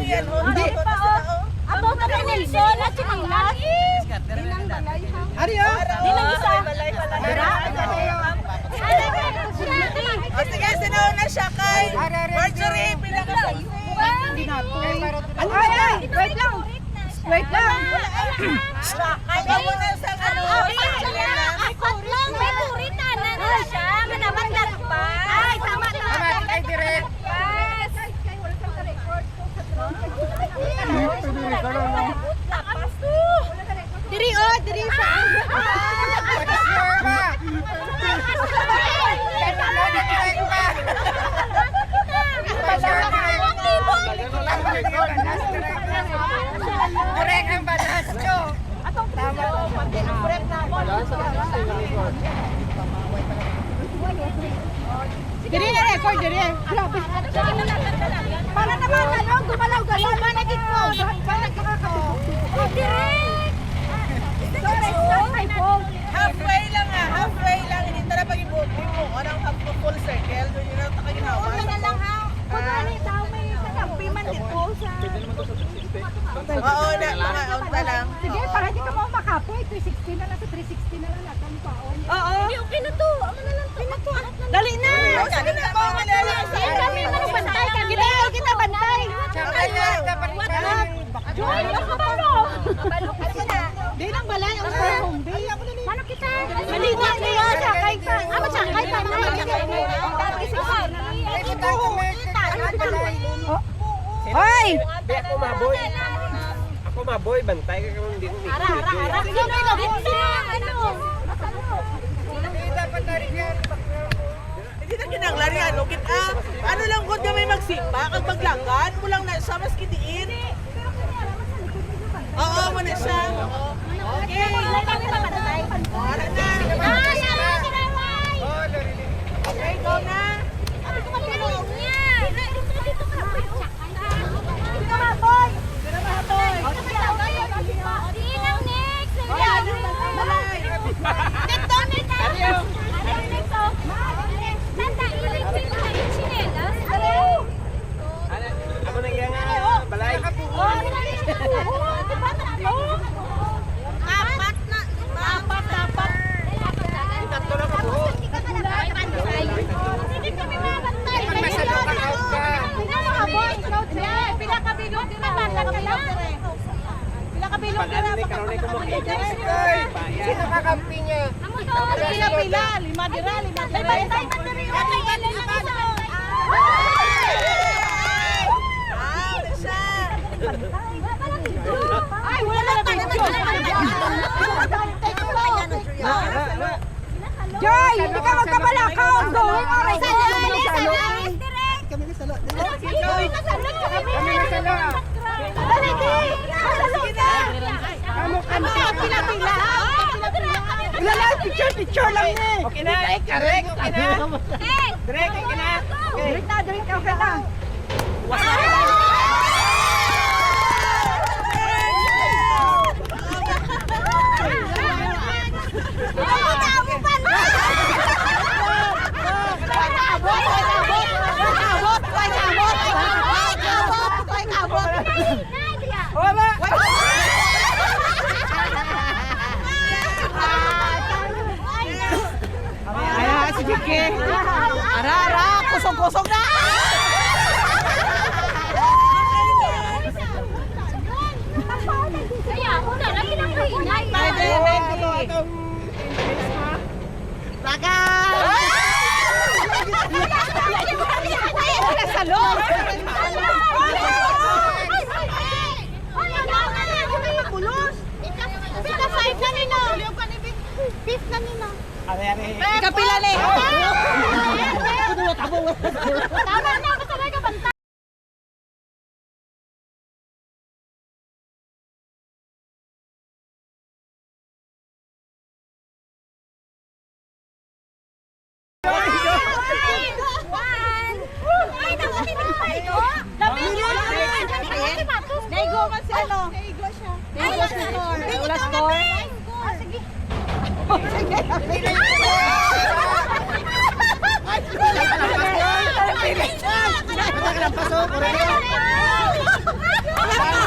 yan. Hindi pa oh. Abo ka kay Nelson at Chinilas. Ari oh. Di lang isa. O sige, sinauna siya kay Marjorie. Pila ka sa iyo. Ano ba? Wait lang. Wait lang. Kaya mo na sa ano. Akot lang. May kurita na siya. Manaman lang pa. Ay, tama na. Ay, direct. Yes. Diri oh, diri sa. Correct ang batas ko. Tama. Correct na mo. Diri na record diri. Grabe. Para naman ano, gumalaw-galaw managit mo. Managit ko. Direct. Halfway lang ah, halfway lang. Hindi na pag-ibot mo. Anong half full circle? Doon yun ang takaginawa. Huwag na lang ha. Kunwari daw may kakampi man dito sa... Oo, na mga unta lang. Sige, para hindi ka mo makapoy. 360 na lang sa 360 na lang natin paon. Oo. Hindi, okay na to. Ama na lang to. Dali na! Sige na po, malala. Sige, kami na lang bantay. Kita bantay! Joy, nakabalo. Kabalo ka na. Di nang balay ang home. Di ako na Mano kita? Maliwa niya sa kay pa. Amo sa kay pa. Hoy! Ako maboy. Ako maboy, bantay ka kung hindi ko Ara. Sige, may ano? Hindi na kinanglarian. Lugit ah. Ano lang kung may magsimba, kag maglangan, mo lang na siya, mas kidiin. Oo, mo na siya. Okay. Para na. Okay, go na. Ako na iya nga, balay. Tatlo na ka buhok. Pag-ano ni Karone ko makita. Sino kakampi niya? Pila. Lima dira. Ah, na siya. Ay, wala na picture. Joy! Hindi ka magkabalakaw! Going alright! Kami na salo. Kami na salo! Dali, di! Sige na! Ano ka? Pila-pila! Wala lang! Picture lang eh! Okay na, correct, okay na. Direct, okay na. Drink na! Okay na! Ay, sige ke. Ara, kusog-kusog na. Kaya ako na lang pinakainay. Laga! Sa loob! Ikapila ni! Tama na, kasabay ka bantay. Naigo man si ano? Naigo siya. Naigo si Nor. Wala score? Sige. Sige. Pili. Pili. Pili. Ano